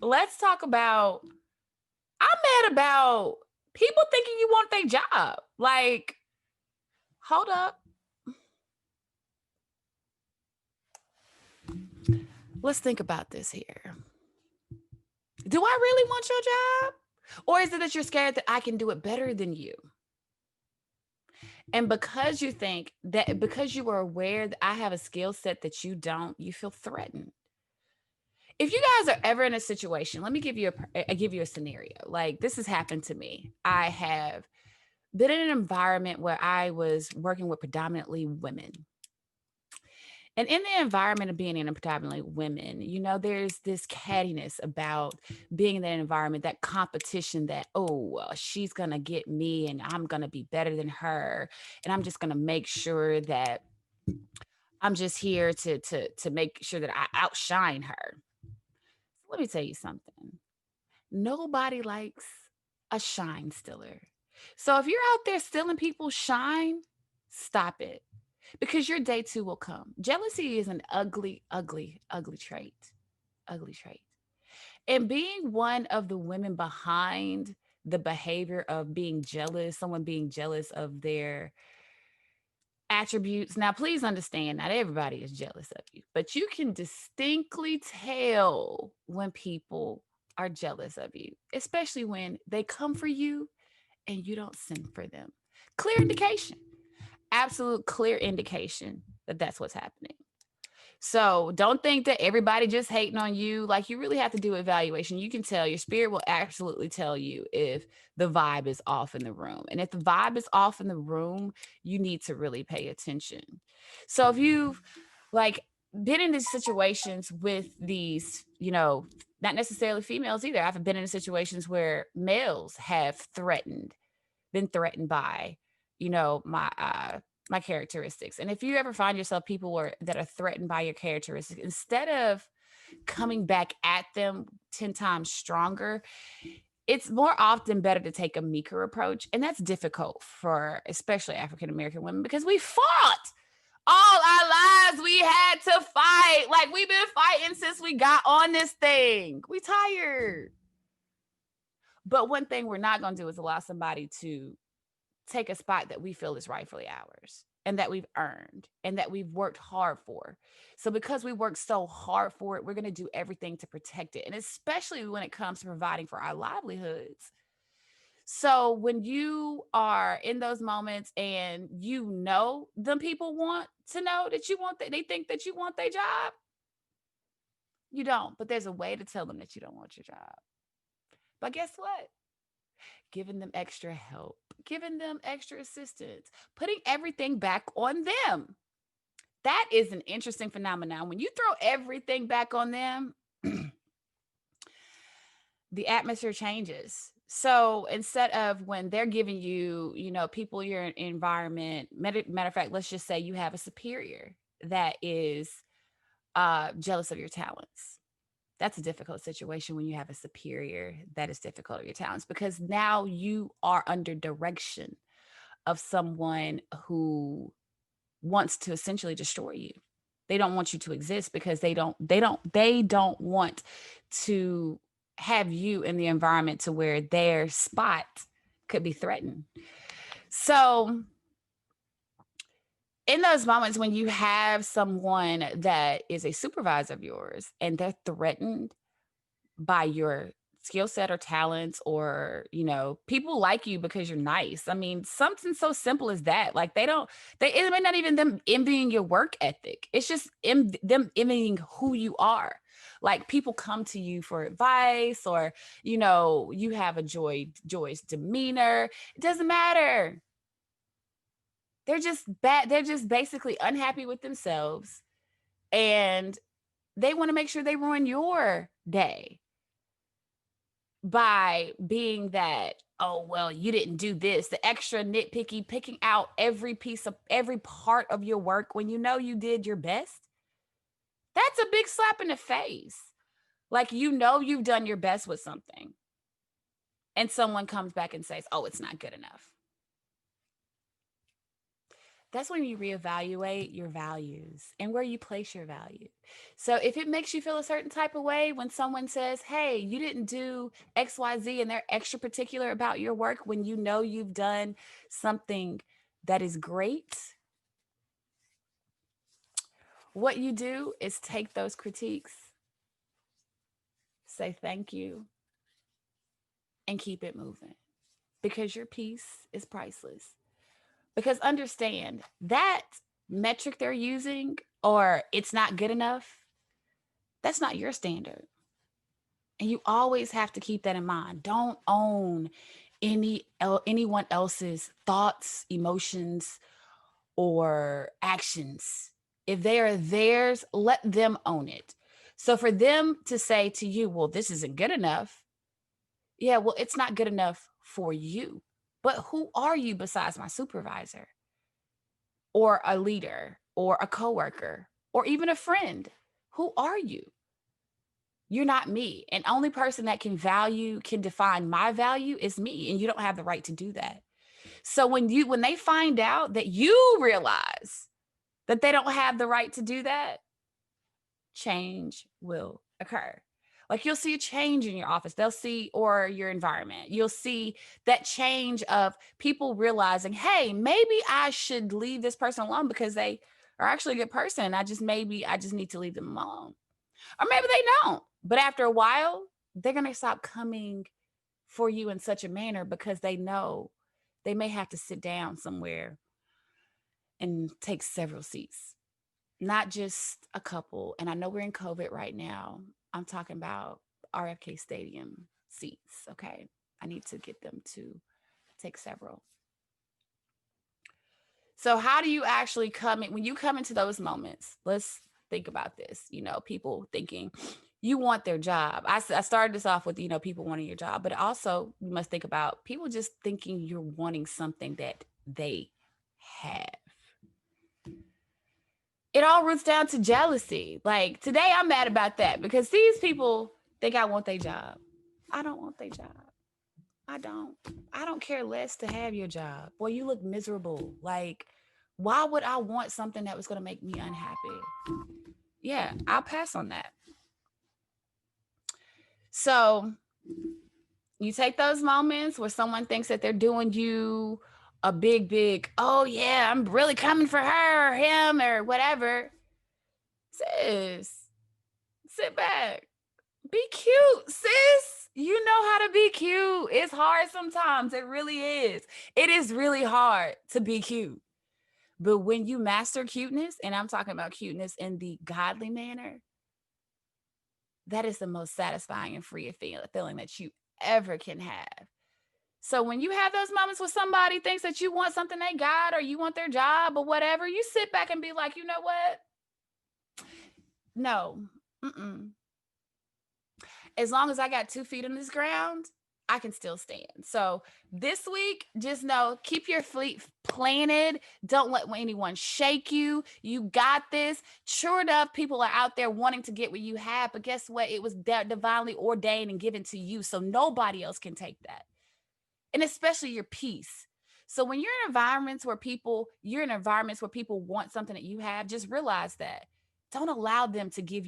let's talk about, I'm mad about people thinking you want their job. Like, hold up. Let's think about this here. Do I really want your job? Or is it that you're scared that I can do it better than you? And because you think that, because you are aware that I have a skill set that you don't, you feel threatened. If you guys are ever in a situation, let me give you a scenario. Like, this has happened to me. I have been in an environment where I was working with predominantly women. And in the environment of being in a predominantly women, there's this cattiness about being in that environment, that competition that, oh, well, she's going to get me and I'm going to be better than her. And I'm just going to make sure that I'm just here to make sure that I outshine her. Let me tell you something. Nobody likes a shine stiller. So if you're out there stealing people's shine, stop it, because your day too will come. Jealousy is an ugly, ugly, ugly trait. Ugly trait. And being one of the women behind the behavior of being jealous, someone being jealous of their attributes. Now, please understand, not everybody is jealous of you, but you can distinctly tell when people are jealous of you, especially when they come for you and you don't send for them. Clear indication, absolute clear indication that that's what's happening. So don't think that everybody just hating on you. Like, you really have to do evaluation. You can tell, your spirit will absolutely tell you if the vibe is off in the room. And if the vibe is off in the room, you need to really pay attention. So if you've like been in these situations with these, not necessarily females either. I've been in situations where males have been threatened by, my characteristics. And if you ever find yourself people that are threatened by your characteristics, instead of coming back at them 10 times stronger, it's more often better to take a meeker approach. And that's difficult for especially African American women, because we fought all our lives. We had to fight. Like, we've been fighting since we got on this thing. We tired. But one thing we're not going to do is allow somebody to take a spot that we feel is rightfully ours and that we've earned and that we've worked hard for. So because we worked so hard for it, we're going to do everything to protect it. And especially when it comes to providing for our livelihoods. So when you are in those moments and them people want to know that they think that you want their job, you don't. But there's a way to tell them that you don't want your job. But guess what? Giving them extra help, giving them extra assistance, putting everything back on them. That is an interesting phenomenon. When you throw everything back on them, the atmosphere changes. So instead of when they're giving you, people in your environment, matter of fact, let's just say you have a superior that is jealous of your talents. That's a difficult situation when you have a superior that is difficult of your talents, because now you are under direction of someone who wants to essentially destroy you. They don't want you to exist because they don't want to have you in the environment to where their spot could be threatened. So in those moments when you have someone that is a supervisor of yours and they're threatened by your skill set or talents, or people like you because you're nice. I mean, something so simple as that. Like, it may not even them envying your work ethic. It's just them envying who you are. Like, people come to you for advice, or you have a joyous demeanor. It doesn't matter. They're just bad. They're just basically unhappy with themselves, and they want to make sure they ruin your day by being that, oh, well, you didn't do this, the extra nitpicky, picking out every part of your work when you did your best. That's a big slap in the face. Like, you've done your best with something, and someone comes back and says, oh, it's not good enough. That's when you reevaluate your values and where you place your value. So if it makes you feel a certain type of way when someone says, hey, you didn't do XYZ and they're extra particular about your work when you know you've done something that is great, what you do is take those critiques, say thank you, and keep it moving because your peace is priceless. Because understand that metric they're using or it's not good enough, that's not your standard. And you always have to keep that in mind. Don't own anyone else's thoughts, emotions, or actions. If they are theirs, let them own it. So for them to say to you, well, this isn't good enough. Yeah, well, it's not good enough for you. But who are you besides my supervisor or a leader or a coworker or even a friend? Who are you? You're not me. And only person that can define my value is me. And you don't have the right to do that. So when they find out that you realize that they don't have the right to do that, change will occur. Like you'll see a change in your office, they'll see, or your environment. You'll see that change of people realizing, hey, maybe I should leave this person alone because they are actually a good person. I just need to leave them alone. Or maybe they don't. But after a while, they're going to stop coming for you in such a manner because they know they may have to sit down somewhere and take several seats, not just a couple. And I know we're in COVID right now. I'm talking about RFK Stadium seats. Okay. I need to get them to take several. So, how do you actually come in when you come into those moments? Let's think about this. People thinking you want their job. I started this off with, people wanting your job, but also you must think about people just thinking you're wanting something that they have. It all roots down to jealousy. Like today, I'm mad about that because these people think I want their job. I don't want their job. I don't. I don't care less to have your job. Boy, you look miserable. Like, why would I want something that was going to make me unhappy? Yeah, I'll pass on that. So you take those moments where someone thinks that they're doing you a big, oh yeah, I'm really coming for her or him or whatever. Sis, sit back. Be cute, sis. You know how to be cute. It's hard sometimes. It really is. It is really hard to be cute. But when you master cuteness, and I'm talking about cuteness in the godly manner, that is the most satisfying and free feeling that you ever can have. So when you have those moments where somebody thinks that you want something they got or you want their job or whatever, you sit back and be like, you know what? No. Mm-mm. As long as I got 2 feet on this ground, I can still stand. So this week, just know, keep your feet planted. Don't let anyone shake you. You got this. Sure enough, people are out there wanting to get what you have, but guess what? It was divinely ordained and given to you. So nobody else can take that. And especially your peace. So when you're in environments where people want something that you have, just realize that. Don't allow them to give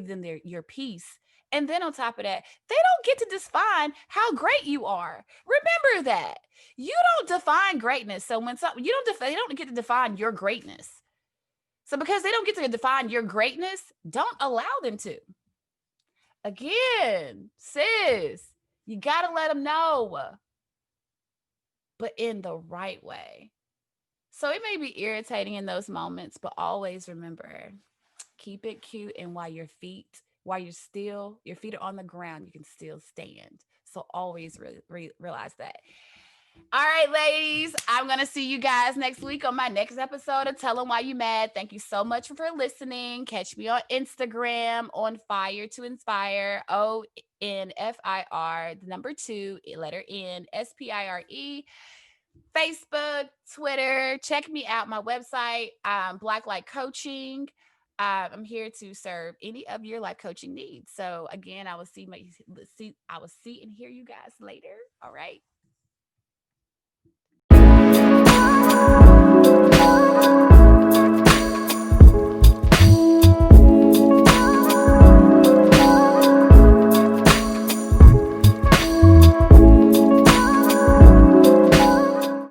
them your peace. And then on top of that, they don't get to define how great you are. Remember that. You don't define greatness. So when they don't get to define your greatness. So because they don't get to define your greatness, don't allow them to. Again, sis, you got to let them know, but in the right way. So it may be irritating in those moments, but always remember, keep it cute. And while your feet are on the ground, you can still stand. So always realize that. All right, ladies, I'm going to see you guys next week on my next episode of Tell Them Why You Mad. Thank you so much for listening. Catch me on Instagram on Fire to Inspire, ONFIR, the number 2, letter N, SPIRE. Facebook, Twitter. Check me out. My website, Blacklight Coaching. I'm here to serve any of your life coaching needs. So again, I will see and hear you guys later. All right.